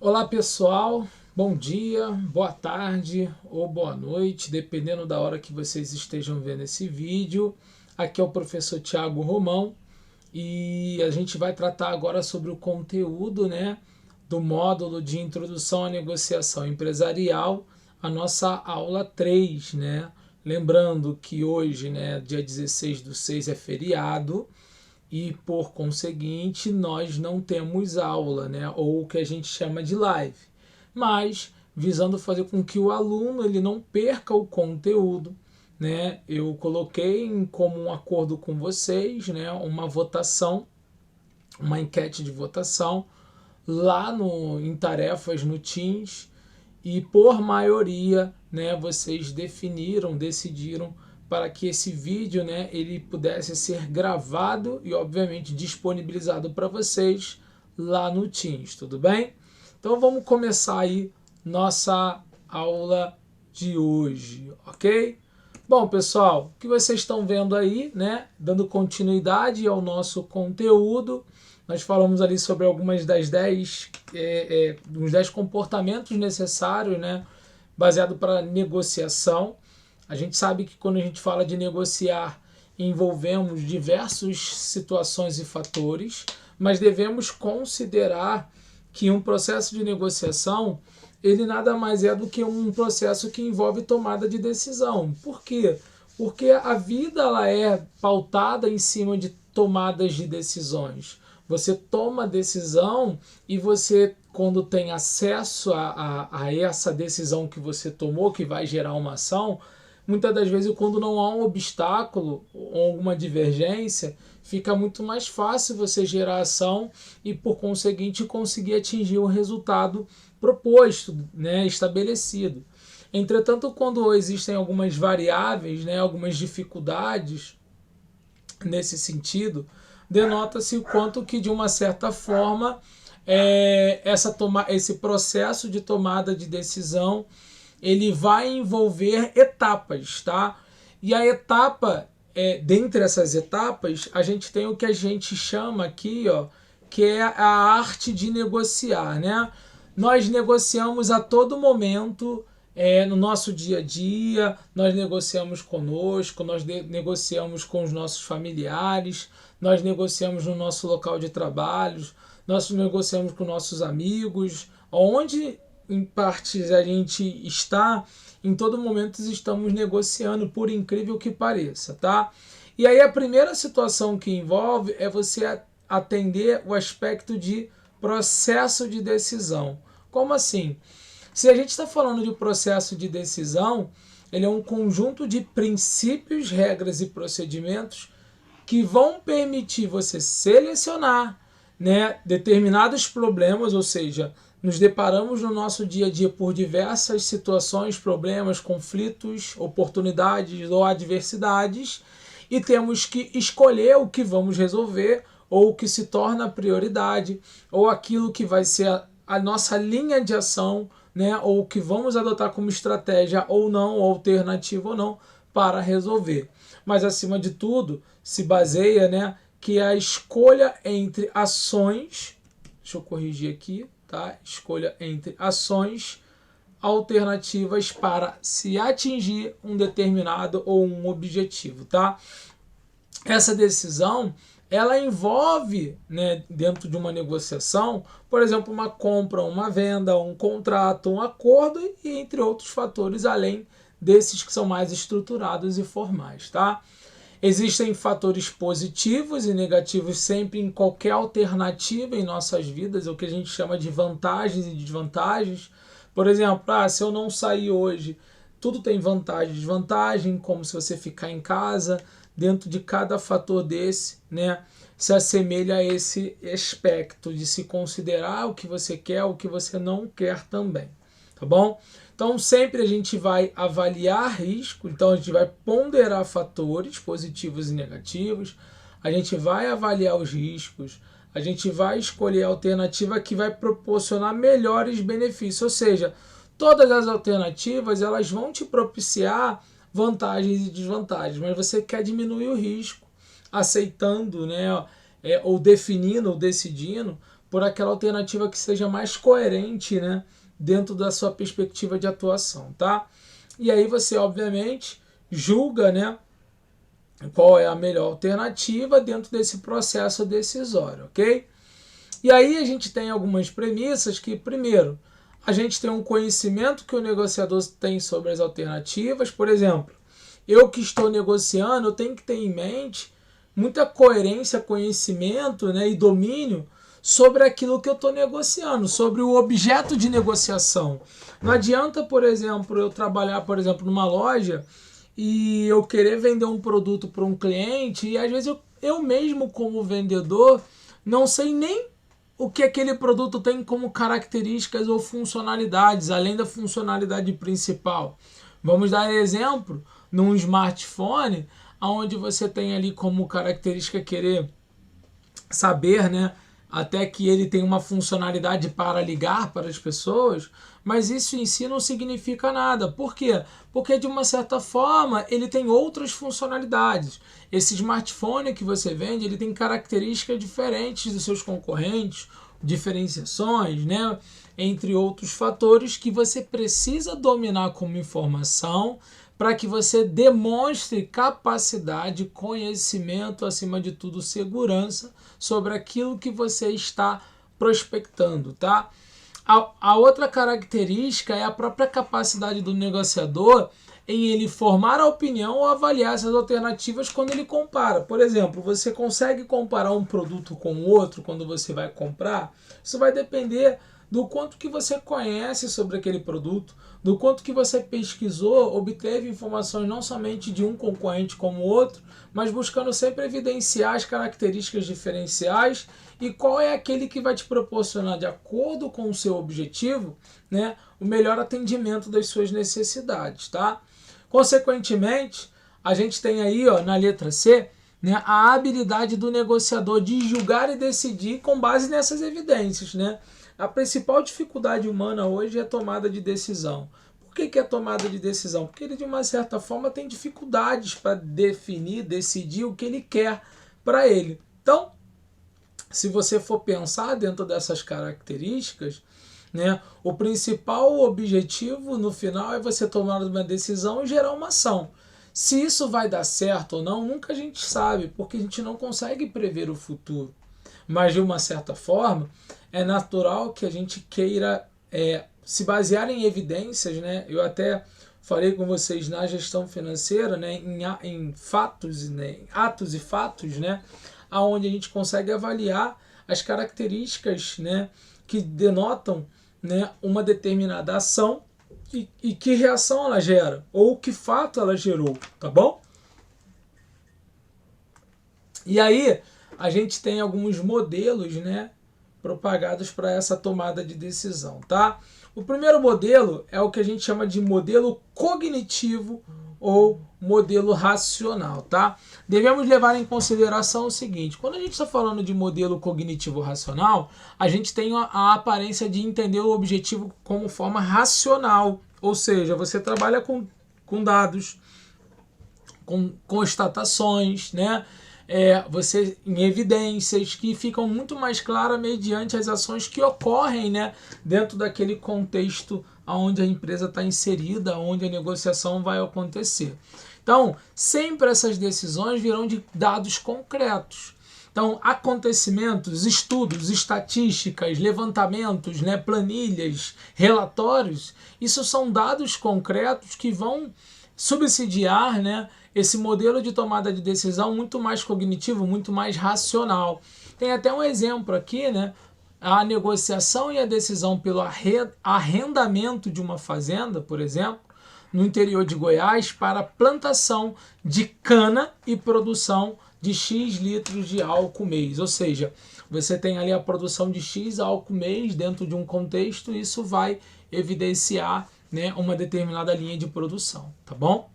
Olá pessoal, bom dia, boa tarde ou boa noite, dependendo da hora que vocês estejam vendo esse vídeo. Aqui é o professor Thiago Romão e a gente vai tratar agora sobre o conteúdo, do módulo de introdução à negociação empresarial, a nossa aula 3, Lembrando que hoje, dia 16/6 é feriado, e por conseguinte nós não temos aula, ou o que a gente chama de live, mas visando fazer com que o aluno ele não perca o conteúdo, eu coloquei como um acordo com vocês, uma votação, uma enquete de votação lá em tarefas no Teams, e por maioria, vocês decidiram para que esse vídeo, ele pudesse ser gravado e obviamente disponibilizado para vocês lá no Teams, tudo bem? Então vamos começar aí nossa aula de hoje, ok? Bom, pessoal, o que vocês estão vendo aí, dando continuidade ao nosso conteúdo, nós falamos ali sobre algumas das 10, uns 10 comportamentos necessários, baseado para negociação. A gente sabe que quando a gente fala de negociar, envolvemos diversas situações e fatores, mas devemos considerar que um processo de negociação, ele nada mais é do que um processo que envolve tomada de decisão. Por quê? Porque a vida ela é pautada em cima de tomadas de decisões. Você toma decisão e você, quando tem acesso a essa decisão que você tomou, que vai gerar uma ação, muitas das vezes, quando não há um obstáculo ou alguma divergência, fica muito mais fácil você gerar ação e, por conseguinte, conseguir atingir o resultado proposto, estabelecido. Entretanto, quando existem algumas variáveis, algumas dificuldades nesse sentido, denota-se o quanto que, de uma certa forma, esse processo de tomada de decisão ele vai envolver etapas, tá? E a etapa, dentre essas etapas, a gente tem o que a gente chama aqui, que é a arte de negociar, Nós negociamos a todo momento, no nosso dia a dia, nós negociamos conosco, nós negociamos com os nossos familiares, nós negociamos no nosso local de trabalho, nós negociamos com nossos amigos, onde em partes a gente está, em todo momento estamos negociando, por incrível que pareça, tá? E aí a primeira situação que envolve é você atender o aspecto de processo de decisão. Como assim? Se a gente está falando de processo de decisão, ele é um conjunto de princípios, regras e procedimentos que vão permitir você selecionar, determinados problemas, ou seja, nos deparamos no nosso dia a dia por diversas situações, problemas, conflitos, oportunidades ou adversidades, e temos que escolher o que vamos resolver, ou o que se torna prioridade, ou aquilo que vai ser a nossa linha de ação, ou o que vamos adotar como estratégia ou não, ou alternativa ou não, para resolver. Mas, acima de tudo, se baseia, que a escolha entre ações, deixa eu corrigir aqui, tá? Escolha entre ações alternativas para se atingir um determinado ou um objetivo, tá? Essa decisão, ela envolve, dentro de uma negociação, por exemplo, uma compra, uma venda, um contrato, um acordo e entre outros fatores, além desses que são mais estruturados e formais, tá? Existem fatores positivos e negativos sempre em qualquer alternativa em nossas vidas, o que a gente chama de vantagens e desvantagens. Por exemplo, se eu não sair hoje, tudo tem vantagem e desvantagem, como se você ficar em casa. Dentro de cada fator desse, se assemelha a esse aspecto de se considerar o que você quer, o que você não quer também, tá bom? Então, sempre a gente vai avaliar risco, então a gente vai ponderar fatores positivos e negativos, a gente vai avaliar os riscos, a gente vai escolher a alternativa que vai proporcionar melhores benefícios, ou seja, todas as alternativas elas vão te propiciar vantagens e desvantagens, mas você quer diminuir o risco, aceitando, ou definindo, ou decidindo por aquela alternativa que seja mais coerente, né, dentro da sua perspectiva de atuação, tá? E aí você, obviamente, julga, né, qual é a melhor alternativa dentro desse processo decisório, ok? E aí a gente tem algumas premissas que, primeiro, a gente tem um conhecimento que o negociador tem sobre as alternativas. Por exemplo, eu que estou negociando, eu tenho que ter em mente muita coerência, conhecimento, né, e domínio sobre aquilo que eu estou negociando, sobre o objeto de negociação. Não adianta, por exemplo, eu trabalhar, por exemplo, numa loja e eu querer vender um produto para um cliente e às vezes eu mesmo como vendedor não sei nem o que aquele produto tem como características ou funcionalidades, além da funcionalidade principal. Vamos dar exemplo num smartphone, onde você tem ali como característica querer saber, né, até que ele tem uma funcionalidade para ligar para as pessoas, mas isso em si não significa nada. Por quê? Porque de uma certa forma ele tem outras funcionalidades. Esse smartphone que você vende, ele tem características diferentes dos seus concorrentes, diferenciações, né, entre outros fatores que você precisa dominar como informação para que você demonstre capacidade, conhecimento, acima de tudo, segurança sobre aquilo que você está prospectando, tá? A outra característica é a própria capacidade do negociador em ele formar a opinião ou avaliar essas alternativas quando ele compara. Por exemplo, você consegue comparar um produto com o outro quando você vai comprar? Isso vai depender do quanto que você conhece sobre aquele produto, do quanto que você pesquisou, obteve informações não somente de um concorrente como o outro, mas buscando sempre evidenciar as características diferenciais e qual é aquele que vai te proporcionar, de acordo com o seu objetivo, né, o melhor atendimento das suas necessidades, tá? Consequentemente, a gente tem aí, ó, na letra C, né, a habilidade do negociador de julgar e decidir com base nessas evidências, né? A principal dificuldade humana hoje é a tomada de decisão. Por que é a tomada de decisão? Porque ele, de uma certa forma, tem dificuldades para definir, decidir o que ele quer para ele. Então, se você for pensar dentro dessas características, né, o principal objetivo no final é você tomar uma decisão e gerar uma ação. Se isso vai dar certo ou não, nunca a gente sabe, porque a gente não consegue prever o futuro. Mas, de uma certa forma, é natural que a gente queira se basear em evidências, né? Eu até falei com vocês na gestão financeira, né, em fatos, né, em atos e fatos, né, onde a gente consegue avaliar as características, né, que denotam, né, uma determinada ação e que reação ela gera, ou que fato ela gerou, tá bom? E aí, a gente tem alguns modelos, né, propagados para essa tomada de decisão, tá? O primeiro modelo é o que a gente chama de modelo cognitivo ou modelo racional, tá? Devemos levar em consideração o seguinte: quando a gente está falando de modelo cognitivo racional, a gente tem a aparência de entender o objetivo como forma racional, ou seja, você trabalha com dados, com constatações, né? Você em evidências que ficam muito mais claras mediante as ações que ocorrem, né, dentro daquele contexto onde a empresa está inserida, onde a negociação vai acontecer. Então, sempre essas decisões virão de dados concretos. Então, acontecimentos, estudos, estatísticas, levantamentos, né, planilhas, relatórios, isso são dados concretos que vão subsidiar, né, esse modelo de tomada de decisão muito mais cognitivo, muito mais racional. Tem até um exemplo aqui, né? A negociação e a decisão pelo arrendamento de uma fazenda, por exemplo, no interior de Goiás, para plantação de cana e produção de X litros de álcool mês. Ou seja, você tem ali a produção de X álcool mês dentro de um contexto, e isso vai evidenciar, né, uma determinada linha de produção, tá bom?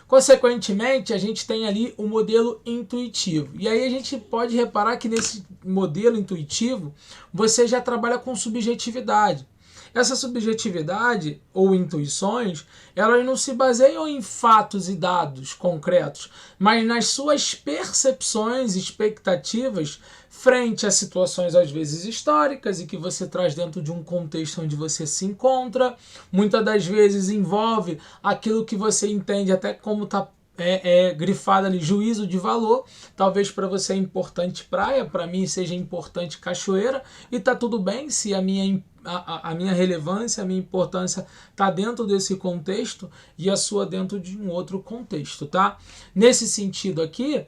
Consequentemente, a gente tem ali o modelo intuitivo. E aí a gente pode reparar que nesse modelo intuitivo, você já trabalha com subjetividade. Essa subjetividade ou intuições, elas não se baseiam em fatos e dados concretos, mas nas suas percepções e expectativas frente a situações às vezes históricas e que você traz dentro de um contexto onde você se encontra. Muitas das vezes envolve aquilo que você entende até como está grifado ali, juízo de valor. Talvez para você é importante praia, para mim seja importante cachoeira, e tá tudo bem se a minha relevância, a minha importância está dentro desse contexto e a sua dentro de um outro contexto, tá? Nesse sentido aqui,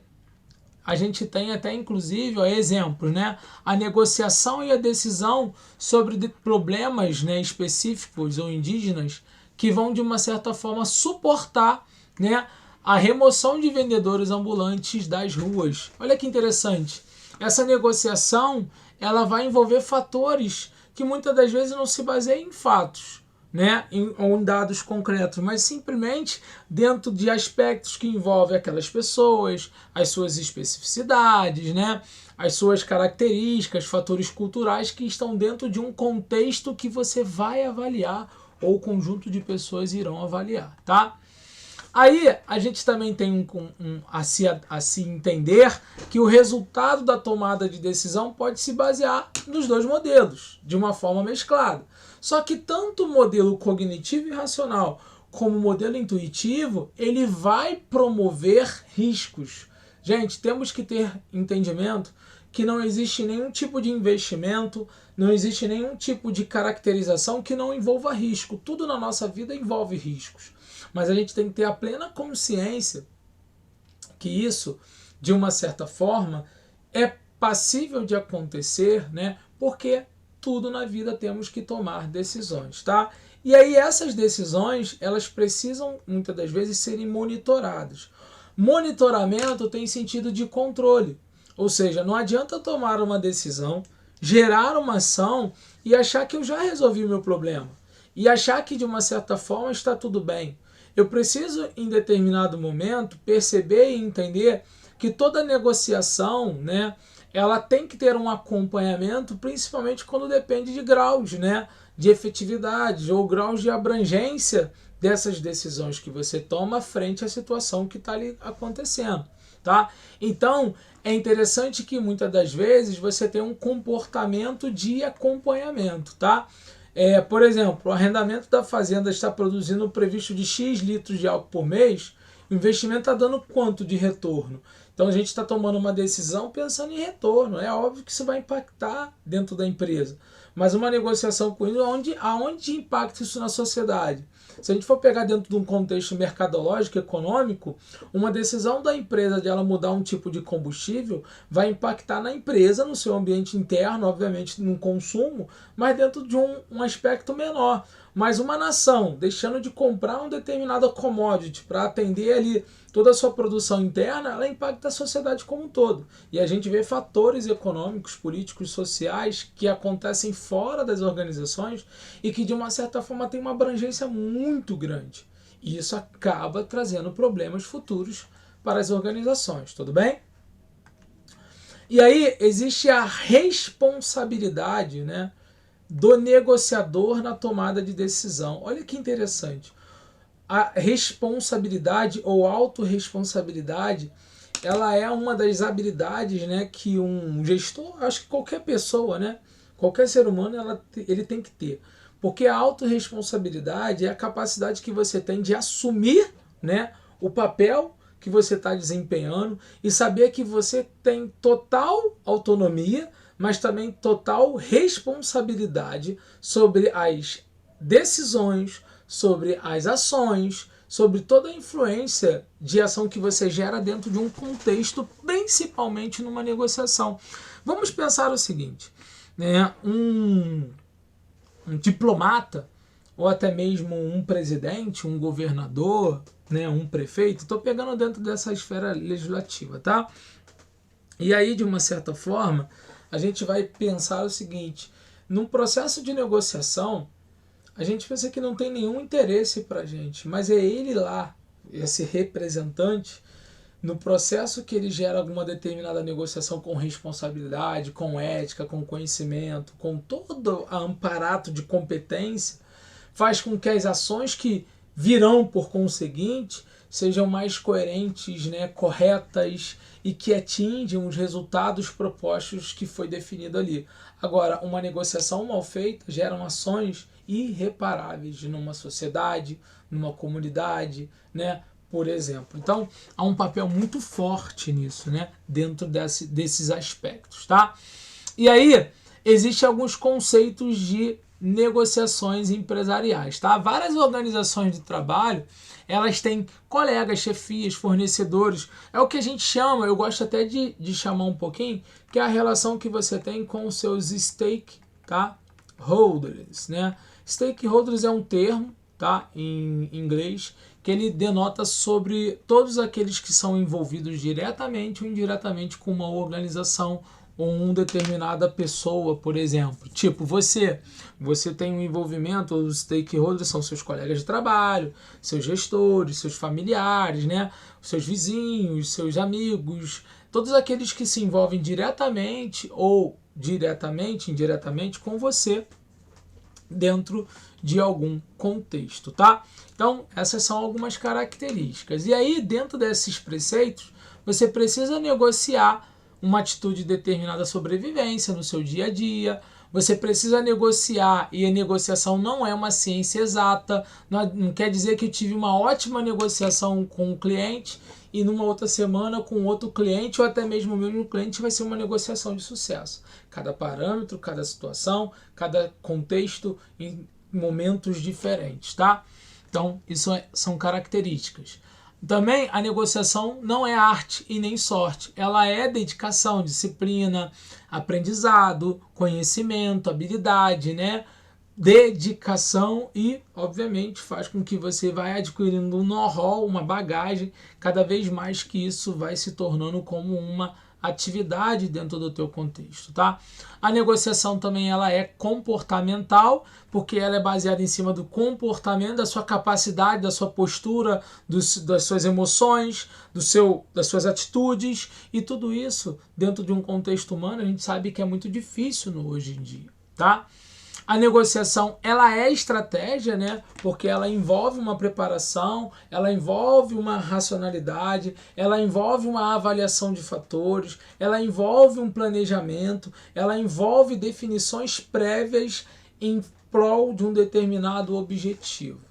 a gente tem até inclusive exemplos, né? A negociação e a decisão sobre problemas, né, específicos ou indígenas que vão de uma certa forma suportar, né, a remoção de vendedores ambulantes das ruas. Olha que interessante. Essa negociação, ela vai envolver fatores que muitas das vezes não se baseiam em fatos, né, em dados concretos, mas simplesmente dentro de aspectos que envolvem aquelas pessoas, as suas especificidades, né, as suas características, fatores culturais que estão dentro de um contexto que você vai avaliar ou o conjunto de pessoas irão avaliar, tá? Aí a gente também tem a se entender que o resultado da tomada de decisão pode se basear nos dois modelos, de uma forma mesclada. Só que tanto o modelo cognitivo e racional como o modelo intuitivo, ele vai promover riscos. Gente, temos que ter entendimento que não existe nenhum tipo de investimento, não existe nenhum tipo de caracterização que não envolva risco. Tudo na nossa vida envolve riscos. Mas a gente tem que ter a plena consciência que isso, de uma certa forma, é passível de acontecer, né? Porque tudo na vida temos que tomar decisões, tá? E aí essas decisões, elas precisam, muitas das vezes, serem monitoradas. Monitoramento tem sentido de controle. Ou seja, não adianta tomar uma decisão, gerar uma ação e achar que eu já resolvi o meu problema. E achar que, de uma certa forma, está tudo bem. Eu preciso, em determinado momento, perceber e entender que toda negociação, né, ela tem que ter um acompanhamento, principalmente quando depende de graus, né, de efetividade ou graus de abrangência dessas decisões que você toma frente à situação que está ali acontecendo, tá? Então, é interessante que muitas das vezes você tem um comportamento de acompanhamento, tá? Por exemplo, o arrendamento da fazenda está produzindo o previsto de X litros de álcool por mês, o investimento está dando quanto de retorno? Então a gente está tomando uma decisão pensando em retorno. É óbvio que isso vai impactar dentro da empresa. Mas uma negociação com ele, aonde impacta isso na sociedade? Se a gente for pegar dentro de um contexto mercadológico, econômico, uma decisão da empresa de ela mudar um tipo de combustível vai impactar na empresa, no seu ambiente interno, obviamente no consumo, mas dentro de um aspecto menor. Mas uma nação deixando de comprar um determinado commodity para atender ali toda a sua produção interna, ela impacta a sociedade como um todo. E a gente vê fatores econômicos, políticos, sociais que acontecem fora das organizações e que de uma certa forma tem uma abrangência muito grande. E isso acaba trazendo problemas futuros para as organizações, tudo bem? E aí existe a responsabilidade, né, do negociador na tomada de decisão. Olha que interessante. A responsabilidade ou autorresponsabilidade, ela é uma das habilidades, né, que um gestor, acho que qualquer pessoa, né, qualquer ser humano, ele tem que ter. Porque a autorresponsabilidade é a capacidade que você tem de assumir, né, o papel que você está desempenhando e saber que você tem total autonomia, mas também total responsabilidade sobre as decisões, sobre as ações, sobre toda a influência de ação que você gera dentro de um contexto, principalmente numa negociação. Vamos pensar o seguinte, né? Um diplomata, ou até mesmo um presidente, um governador, né, um prefeito, estou pegando dentro dessa esfera legislativa, tá? E aí, de uma certa forma, a gente vai pensar o seguinte, num processo de negociação, a gente pensa que não tem nenhum interesse para a gente, mas é ele lá, esse representante, no processo que ele gera alguma determinada negociação com responsabilidade, com ética, com conhecimento, com todo o amparato de competência, faz com que as ações que virão por conseguinte sejam mais coerentes, né, corretas e que atinjam os resultados propostos que foi definido ali. Agora, uma negociação mal feita gera ações irreparáveis numa sociedade, numa comunidade, né, por exemplo. Então, há um papel muito forte nisso, né, dentro desses aspectos, tá? E aí, existem alguns conceitos de negociações empresariais, tá? Várias organizações de trabalho, elas têm colegas, chefias, fornecedores, é o que a gente chama, eu gosto até de chamar um pouquinho, que é a relação que você tem com os seus stakeholders, né? Stakeholders é um termo, tá, em inglês, que ele denota sobre todos aqueles que são envolvidos diretamente ou indiretamente com uma organização ou uma determinada pessoa, por exemplo. Tipo, você tem um envolvimento, os stakeholders são seus colegas de trabalho, seus gestores, seus familiares, né? Seus vizinhos, seus amigos, todos aqueles que se envolvem diretamente ou indiretamente com você dentro de algum contexto, tá? Então, essas são algumas características. E aí, dentro desses preceitos, você precisa negociar uma atitude determinada sobrevivência no seu dia a dia, você precisa negociar, e a negociação não é uma ciência exata, não quer dizer que eu tive uma ótima negociação com o cliente e numa outra semana com outro cliente, ou até mesmo o mesmo cliente, vai ser uma negociação de sucesso. Cada parâmetro, cada situação, cada contexto em momentos diferentes, tá? Então, isso são características. Também a negociação não é arte e nem sorte, ela é dedicação, disciplina, aprendizado, conhecimento, habilidade, né? Dedicação e, obviamente, faz com que você vai adquirindo um know-how, uma bagagem, cada vez mais que isso vai se tornando como uma atividade dentro do teu contexto, tá? A negociação também ela é comportamental, porque ela é baseada em cima do comportamento, da sua capacidade, da sua postura, das suas emoções, das suas atitudes, e tudo isso dentro de um contexto humano a gente sabe que é muito difícil hoje em dia, tá? A negociação, ela é estratégia, né? Porque ela envolve uma preparação, ela envolve uma racionalidade, ela envolve uma avaliação de fatores, ela envolve um planejamento, ela envolve definições prévias em prol de um determinado objetivo.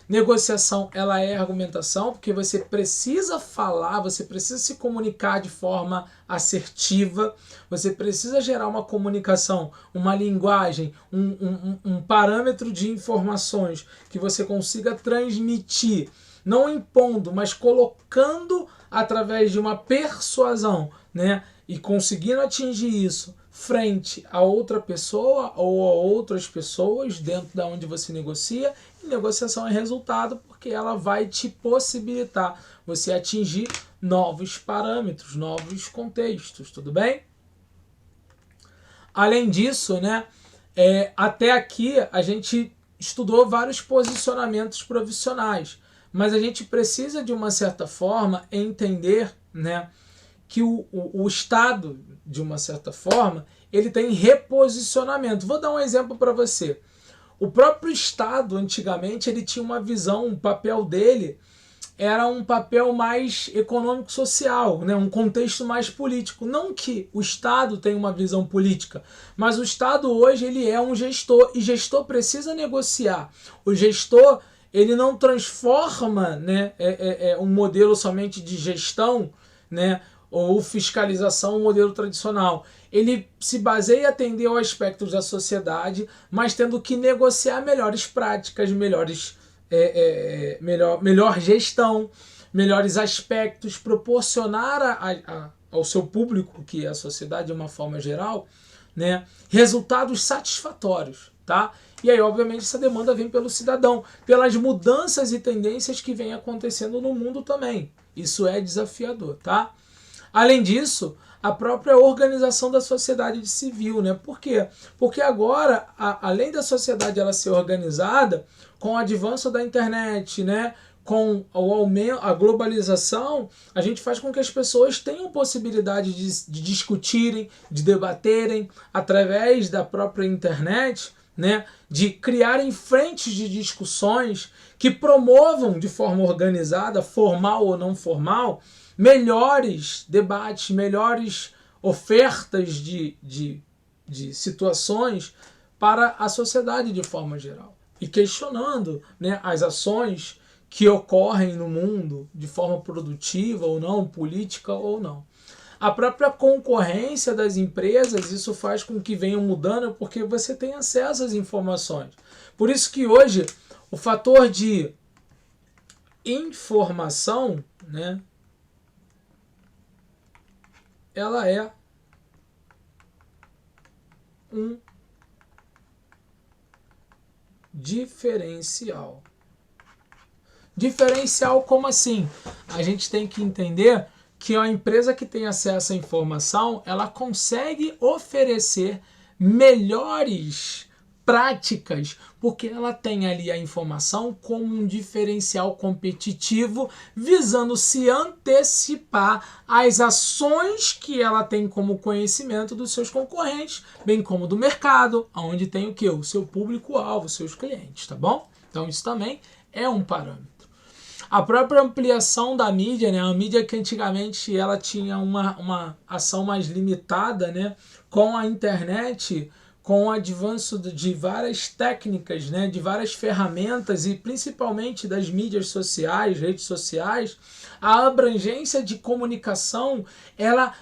Negociação, ela é argumentação, porque você precisa falar, você precisa se comunicar de forma assertiva, você precisa gerar uma comunicação, uma linguagem, um parâmetro de informações que você consiga transmitir, não impondo, mas colocando através de uma persuasão, né? E conseguindo atingir isso frente a outra pessoa ou a outras pessoas dentro da onde você negocia. E negociação é resultado porque ela vai te possibilitar você atingir novos parâmetros, novos contextos, tudo bem? Além disso, né, até aqui a gente estudou vários posicionamentos profissionais, mas a gente precisa de uma certa forma entender, né, que o Estado, de uma certa forma, ele tem reposicionamento. Vou dar um exemplo para você. O próprio Estado, antigamente, ele tinha uma visão, um papel dele era um papel mais econômico-social, né? Um contexto mais político. Não que o Estado tenha uma visão política, mas o Estado hoje ele é um gestor, e gestor precisa negociar. O gestor ele não transforma, né, um modelo somente de gestão, né, ou fiscalização, um modelo tradicional. Ele se baseia em atender aos aspectos da sociedade, mas tendo que negociar melhores práticas, melhor gestão, melhores aspectos, proporcionar ao seu público, que é a sociedade de uma forma geral, né, resultados satisfatórios, tá? E aí, obviamente, essa demanda vem pelo cidadão, pelas mudanças e tendências que vem acontecendo no mundo também. Isso é desafiador, tá? Além disso, a própria organização da sociedade civil, né? Por quê? Porque agora, além da sociedade ela ser organizada, com o avanço da internet, né? com o aumento, a globalização, a gente faz com que as pessoas tenham possibilidade de discutirem, de debaterem através da própria internet, né, de criarem frentes de discussões que promovam de forma organizada, formal ou não formal, melhores debates, melhores ofertas de situações para a sociedade de forma geral. E questionando, né, as ações que ocorrem no mundo de forma produtiva ou não, política ou não. A própria concorrência das empresas, isso faz com que venham mudando, porque você tem acesso às informações. Por isso que hoje o fator de informação, né, ela é um diferencial. Diferencial como assim? A gente tem que entender que a empresa que tem acesso à informação, ela consegue oferecer melhores práticas, porque ela tem ali a informação como um diferencial competitivo, visando se antecipar às ações que ela tem como conhecimento dos seus concorrentes, bem como do mercado, onde tem o que? O seu público-alvo, seus clientes, tá bom? Então isso também é um parâmetro. A própria ampliação da mídia, né? A mídia que antigamente ela tinha uma ação mais limitada, né? Com a internet, com o avanço de várias técnicas, né? De várias ferramentas e principalmente das mídias sociais, redes sociais, a abrangência de comunicação, ela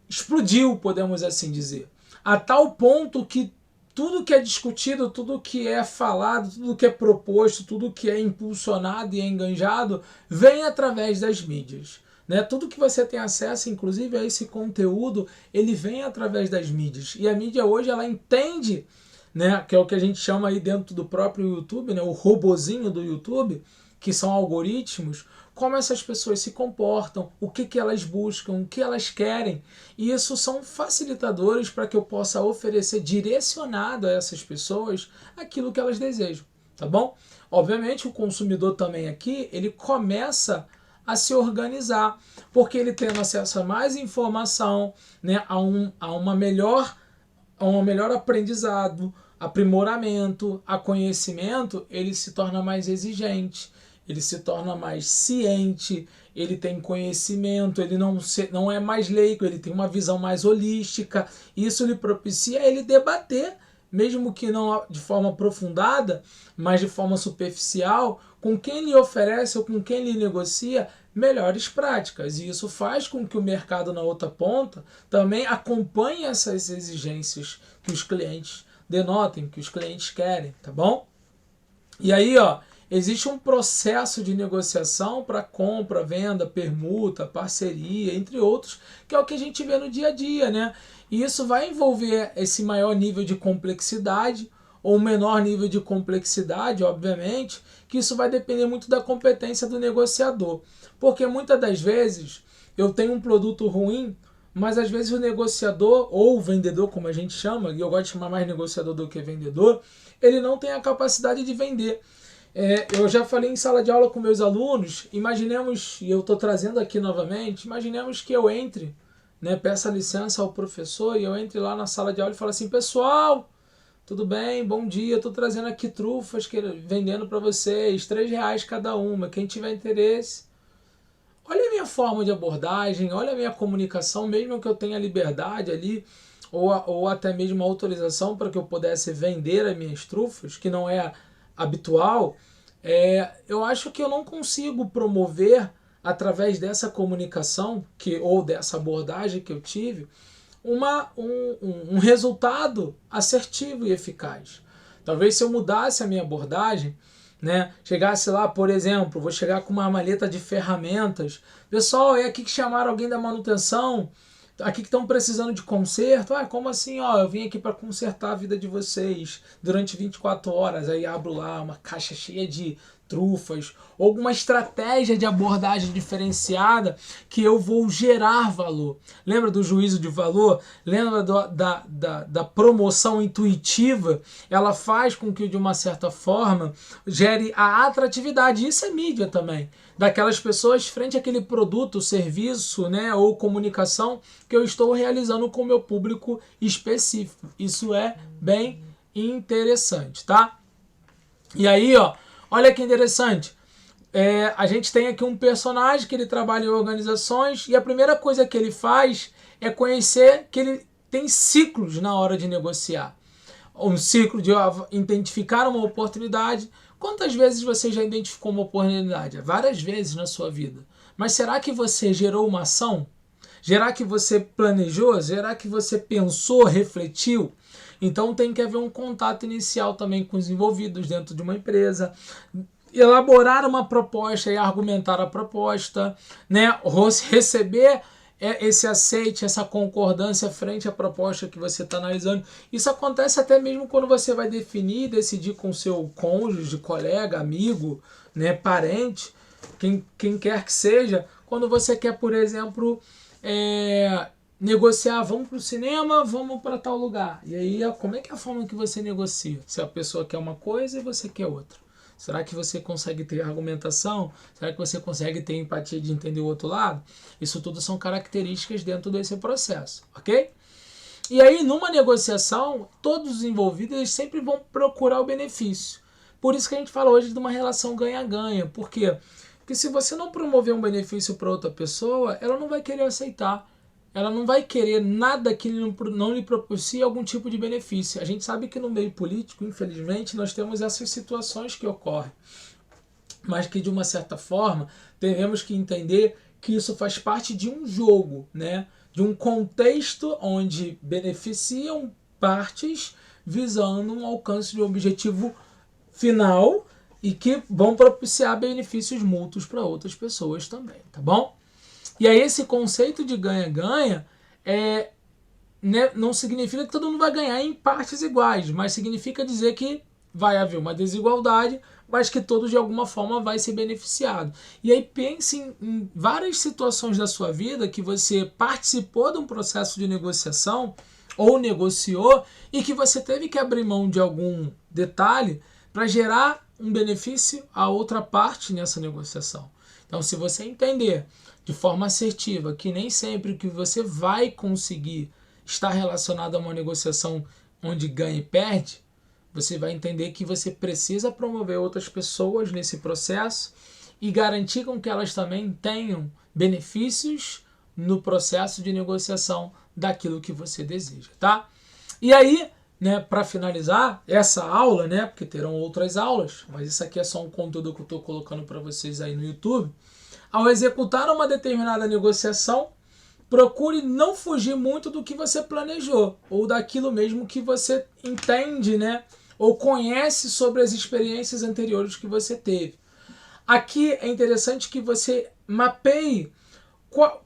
explodiu, podemos assim dizer. A tal ponto que tudo que é discutido, tudo que é falado, tudo que é proposto, tudo que é impulsionado e enganjado, vem através das mídias. Né? Tudo que você tem acesso, inclusive a esse conteúdo, ele vem através das mídias. E a mídia hoje, ela entende, né, que é o que a gente chama aí dentro do próprio YouTube, né, o robozinho do YouTube, que são algoritmos, como essas pessoas se comportam, o que elas buscam, o que elas querem. E isso são facilitadores para que eu possa oferecer direcionado a essas pessoas aquilo que elas desejam, tá bom? Obviamente o consumidor também aqui, ele começa a se organizar, porque ele tendo acesso a mais informação, né, a um melhor aprendizado, aprimoramento, a conhecimento, ele se torna mais exigente, ele se torna mais ciente, ele tem conhecimento, ele não é mais leigo, ele tem uma visão mais holística. Isso lhe propicia ele debater, mesmo que não de forma aprofundada, mas de forma superficial, com quem lhe oferece ou com quem lhe negocia melhores práticas. E isso faz com que o mercado na outra ponta também acompanhe essas exigências que os clientes denotem, que os clientes querem, tá bom? E aí, ó, existe um processo de negociação para compra, venda, permuta, parceria, entre outros, que é o que a gente vê no dia a dia, né? E isso vai envolver esse maior nível de complexidade ou menor nível de complexidade, obviamente, que isso vai depender muito da competência do negociador. Porque muitas das vezes eu tenho um produto ruim, mas às vezes o negociador, ou o vendedor, como a gente chama, e eu gosto de chamar mais negociador do que vendedor, ele não tem a capacidade de vender. Eu já falei em sala de aula com meus alunos, imaginemos, e eu estou trazendo aqui novamente, imaginemos que eu entre, né, peça licença ao professor e eu entre lá na sala de aula e falo assim, pessoal, tudo bem, bom dia, estou trazendo aqui trufas, vendendo para vocês, R$3 cada uma, quem tiver interesse. Olha a minha forma de abordagem, olha a minha comunicação, mesmo que eu tenha liberdade ali, ou até mesmo autorização para que eu pudesse vender as minhas trufas, que não é habitual, eu acho que eu não consigo promover, através dessa comunicação ou dessa abordagem que eu tive, um resultado assertivo e eficaz. Talvez se eu mudasse a minha abordagem, né, chegasse lá, por exemplo, vou chegar com uma maleta de ferramentas, pessoal, é aqui que chamaram alguém da manutenção, aqui que estão precisando de conserto. Como assim? Eu vim aqui para consertar a vida de vocês durante 24 horas. Aí abro lá uma caixa cheia de trufas, ou alguma estratégia de abordagem diferenciada que eu vou gerar valor. Lembra do juízo de valor? Lembra da promoção intuitiva? Ela faz com que, de uma certa forma, gere a atratividade. Isso é mídia também. Daquelas pessoas frente àquele produto, serviço, né, ou comunicação que eu estou realizando com o meu público específico. Isso é bem interessante, tá? E aí, ó, olha que interessante. A gente tem aqui um personagem que ele trabalha em organizações e a primeira coisa que ele faz é conhecer que ele tem ciclos na hora de negociar. Um ciclo de identificar uma oportunidade. Quantas vezes você já identificou uma oportunidade? Várias vezes na sua vida. Mas será que você gerou uma ação? Será que você planejou? Será que você pensou, refletiu? Então tem que haver um contato inicial também com os envolvidos dentro de uma empresa, elaborar uma proposta e argumentar a proposta, né? Receber esse aceite, essa concordância frente à proposta que você está analisando. Isso acontece até mesmo quando você vai definir, decidir com seu cônjuge, colega, amigo, né, parente, quem quer que seja, quando você quer, por exemplo, negociar, vamos para o cinema, vamos para tal lugar. E aí, como é que é a forma que você negocia? Se a pessoa quer uma coisa e você quer outra. Será que você consegue ter argumentação? Será que você consegue ter empatia de entender o outro lado? Isso tudo são características dentro desse processo, ok? E aí, numa negociação, todos os envolvidos eles sempre vão procurar o benefício. Por isso que a gente fala hoje de uma relação ganha-ganha. Por quê? Porque se você não promover um benefício para outra pessoa, ela não vai querer aceitar. Ela não vai querer nada que não lhe propicie algum tipo de benefício. A gente sabe que no meio político, infelizmente, nós temos essas situações que ocorrem. Mas que, de uma certa forma, temos que entender que isso faz parte de um jogo, né? De um contexto onde beneficiam partes visando um alcance de um objetivo final e que vão propiciar benefícios mútuos para outras pessoas também, tá bom? E aí esse conceito de ganha-ganha não significa que todo mundo vai ganhar em partes iguais, mas significa dizer que vai haver uma desigualdade, mas que todos de alguma forma vai ser beneficiado. E aí pense em várias situações da sua vida que você participou de um processo de negociação ou negociou e que você teve que abrir mão de algum detalhe para gerar um benefício a outra parte nessa negociação. Então, se você entender de forma assertiva que nem sempre o que você vai conseguir está relacionado a uma negociação onde ganha e perde, você vai entender que você precisa promover outras pessoas nesse processo e garantir com que elas também tenham benefícios no processo de negociação daquilo que você deseja, tá? E aí, né, para finalizar essa aula, né, porque terão outras aulas, mas isso aqui é só um conteúdo que eu estou colocando para vocês aí no YouTube. Ao executar uma determinada negociação, procure não fugir muito do que você planejou ou daquilo mesmo que você entende, né, ou conhece sobre as experiências anteriores que você teve. Aqui é interessante que você mapeie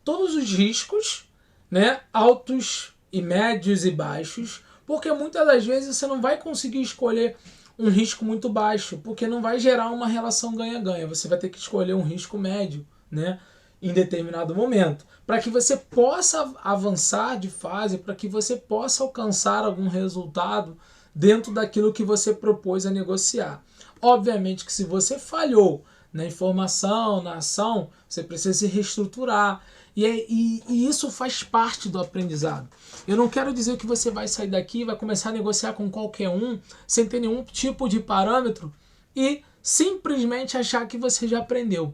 todos os riscos, né, altos e médios e baixos, porque muitas das vezes você não vai conseguir escolher um risco muito baixo, porque não vai gerar uma relação ganha-ganha. Você vai ter que escolher um risco médio, né, em determinado momento, para que você possa avançar de fase, para que você possa alcançar algum resultado dentro daquilo que você propôs a negociar. Obviamente que se você falhou na informação, na ação, você precisa se reestruturar. E isso faz parte do aprendizado. Eu não quero dizer que você vai sair daqui e vai começar a negociar com qualquer um, sem ter nenhum tipo de parâmetro, e simplesmente achar que você já aprendeu.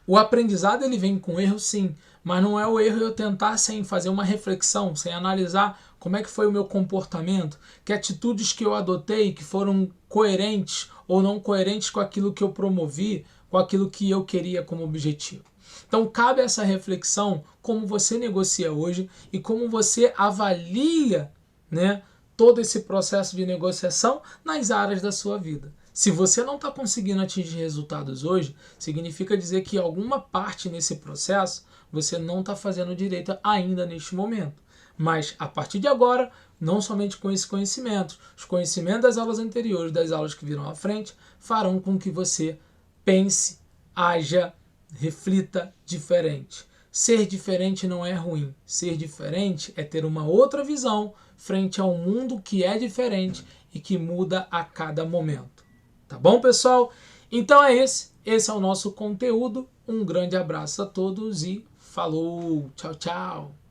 O aprendizado ele vem com erro, sim, mas não é o erro eu tentar sem fazer uma reflexão, sem analisar como é que foi o meu comportamento, que atitudes que eu adotei que foram coerentes ou não coerentes com aquilo que eu promovi, com aquilo que eu queria como objetivo. Então cabe essa reflexão como você negocia hoje e como você avalia, né, todo esse processo de negociação nas áreas da sua vida. Se você não está conseguindo atingir resultados hoje, significa dizer que alguma parte nesse processo você não está fazendo direito ainda neste momento. Mas a partir de agora, não somente com esse conhecimento. Os conhecimentos das aulas anteriores, das aulas que virão à frente, farão com que você pense, haja, reflita diferente. Ser diferente não é ruim. Ser diferente é ter uma outra visão frente a um mundo que é diferente e que muda a cada momento. Tá bom, pessoal? Então é esse é o nosso conteúdo. Um grande abraço a todos e falou! Tchau, tchau!